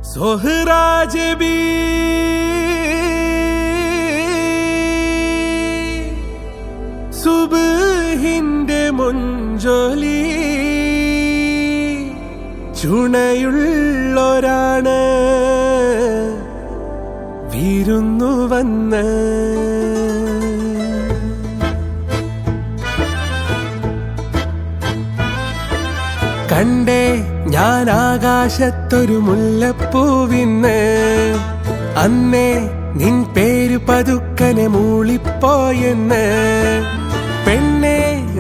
സോഹ്റാജ് B സുബ്ഹിന്റെ മൊഞ്ചൊലി ചുണയുള്ളൊരാണ് വിരുന്നു വന്ന് കണ്ടേ ഞാൻ ആകാശത്തൊരു മുല്ലപ്പൂവിന്ന് അന്നേ നിൻ പേര് പതുക്കനെ മൂളിപ്പോയെന്ന് പെണ്ണെ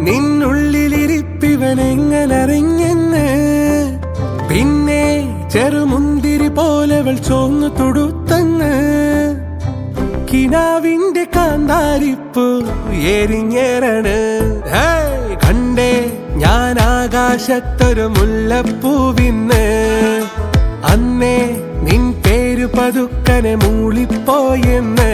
നിന്നുള്ളിലിരിപ്പിവനെങ്ങനറിഞ്ഞെന്ന് പിന്നെ ചെറുമുന്തിരി പോലെവൾ ചോന്നു തൊടുത്തന്ന് കിനാവിന്റെ കാന്താരിപ്പൂ എരിഞ്ഞേറാണ് കണ്ടേ ഞാൻ ആകാശത്തൊരു മുല്ലപ്പൂവിന്ന് അന്നേ നിൻ പേര് പതുക്കനെ മൂളിപ്പോയെന്ന്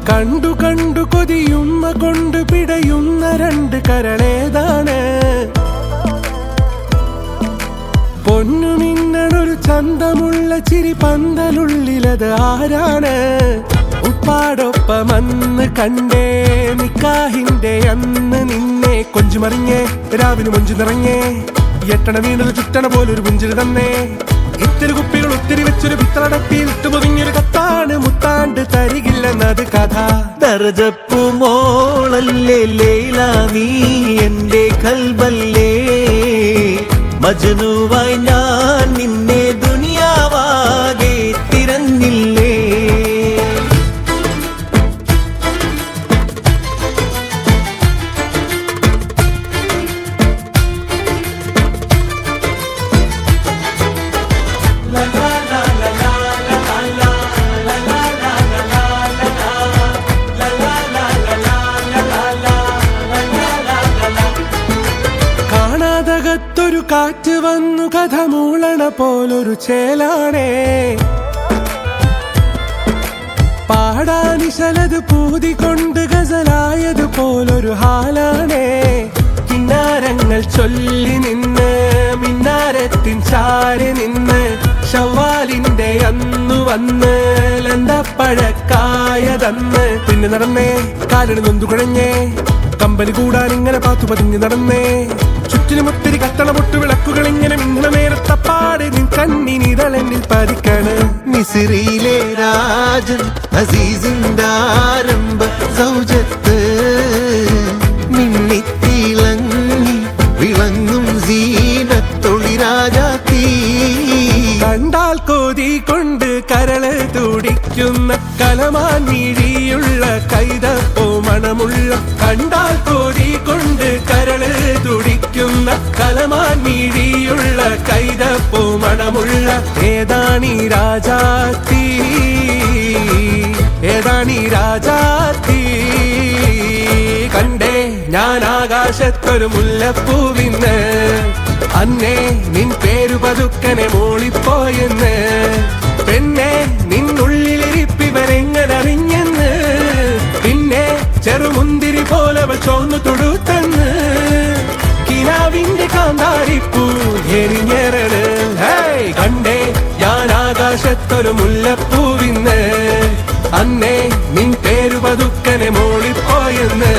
കണ്ടു കണ്ടു കൊതിയുമ്മ കൊണ്ട് പിടയുന്ന രണ്ട് കരളേതാണ് പൊന്നു മിന്നണൊരു ചന്തമുള്ള ചിരി പന്തലുള്ളിലത് ആരാണ് ഉപ്പാടൊപ്പമന്ന് കണ്ടേ നിക്കാഹിന്റെ അന്ന് നിന്നെ കൊഞ്ചുമറിഞ്ഞേ രാവിലെ മൊഞ്ചു നിറഞ്ഞേ എട്ടണ വീണത് ചുറ്റണ പോലൊരു പുഞ്ചിരി തന്നേ ഇത്തിരി കുപ്പികൾ ഒത്തിരി വെച്ചൊരു പിത്തളടപ്പിൽ ഇട്ടുപൊതിഞ്ഞൊരു കത്താണ് മുത്താണ്ട് തരികില്ലെന്നത് കഥ ദർജപ്പു മോളല്ലേ ലൈല നീ എന്റെ കൽബല്ലേ മജ്നുവായി ഞാൻ നിന്നെ ദുനിയാവാകെ തിരഞ്ഞില്ലേ കാണാതകത്തൊരു കാറ്റ് വന്നു കഥ മൂളണ പോലൊരു ചേലാണേ പാടാനിശലത് പൂതികൊണ്ട് ഗസലായത് പോലൊരു ഹാലാണേ കിന്നാരങ്ങൾ ചൊല്ലി നിന്ന് മിന്നാരത്തിൻ ചാരി നിന്ന് ശവ്വാലിന്റെ അന്നു വന്ന് ലന്തപ്പഴക്കായതന്ന് പിന്നെ നടന്നേ കാലിന് നൊന്തു കുഴഞ്ഞേ കമ്പനി കൂടാൻ ഇങ്ങനെ പാത്തു പതിഞ്ഞ് നടന്നേ ചുറ്റിനും ഒത്തിരി കത്തണ പൊട്ടു വിളക്കുകൾ ഇങ്ങനെ മിന്നണ നേരത്തപ്പാട് നിൻ കണ്ണിനിതളെന്നിൽ പതിക്കാണ് മിസ്രിയിലെ രാജൻ അസീസിന്റെ ആരംഭ സൗജത്ത് മിന്നിത്തിളങ്ങി വിളങ്ങും സീനത്തൊളി രാജാത്തി കണ്ടാൽ കോതി കൊണ്ട് കരള് തുടിക്കുന്ന കലമാൻ മിഴിയുള്ള കൈതപ്പോ മണമുള്ള കണ്ടാൽ കോതി കൊണ്ട് കരള് തുടിക്കുന്ന കലമാൻ മിഴിയുള്ള കൈതപ്പോ മണമുള്ള ഏതാണീ രാജാത്തി ഏതാണീ രാജാത്തി കണ്ടേ ഞാൻ ആകാശത്തൊരു മുല്ലപ്പൂവിന്ന് അന്നേ നിൻ പേരു പതുക്കനെ മൂളിപ്പോയെന്ന് പെണ്ണെ നിന്നുള്ളിലിരിപ്പിവരെങ്ങനറിഞ്ഞെന്ന് പിന്നെ ചെറുമുന്തിരി പോലവൾ ചോന്നു തൊടുത്തന്ന് കിനാവിന്റെ കാന്താരിപ്പൂ എരിഞ്ഞേറണ് കണ്ടേ ഞാൻ ആകാശത്തൊരു മുല്ലപ്പൂവിന്ന് അന്നേ നിൻ പേരു പതുക്കനെ മൂളിപ്പോയെന്ന്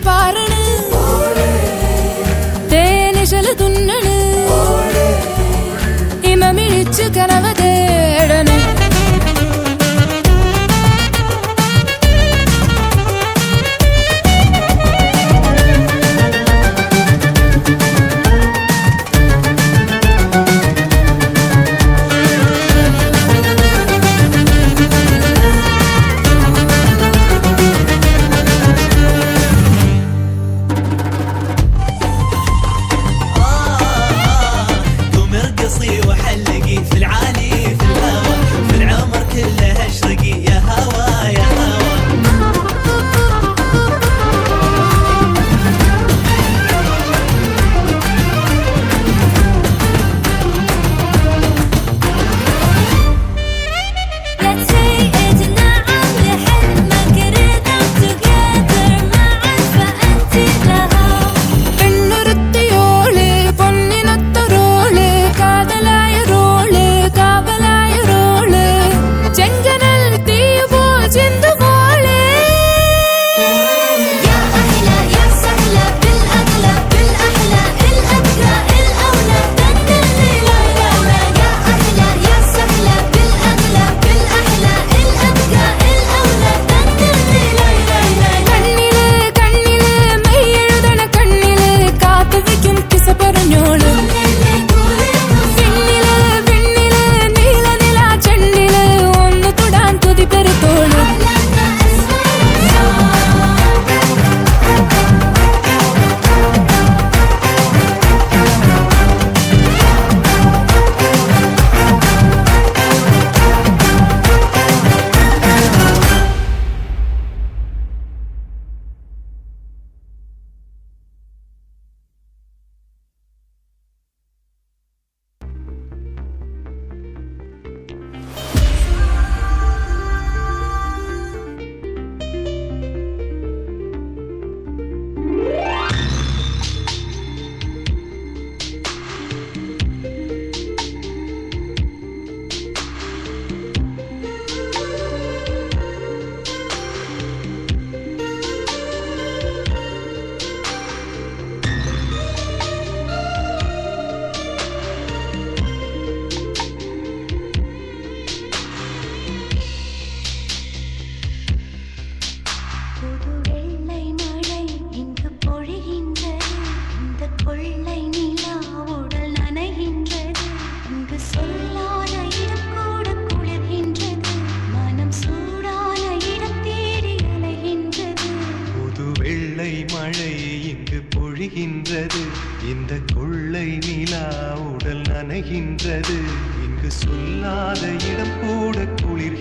പാറണ് തേനിശല് തുന്നണ് ഇമമിഴിച്ചു കനവ തേടണ് இந்த கொள்ளை நிலா உடல் நனைகின்றது இங்கு சொல்லாத இடம் கூட குளிர்கின்றது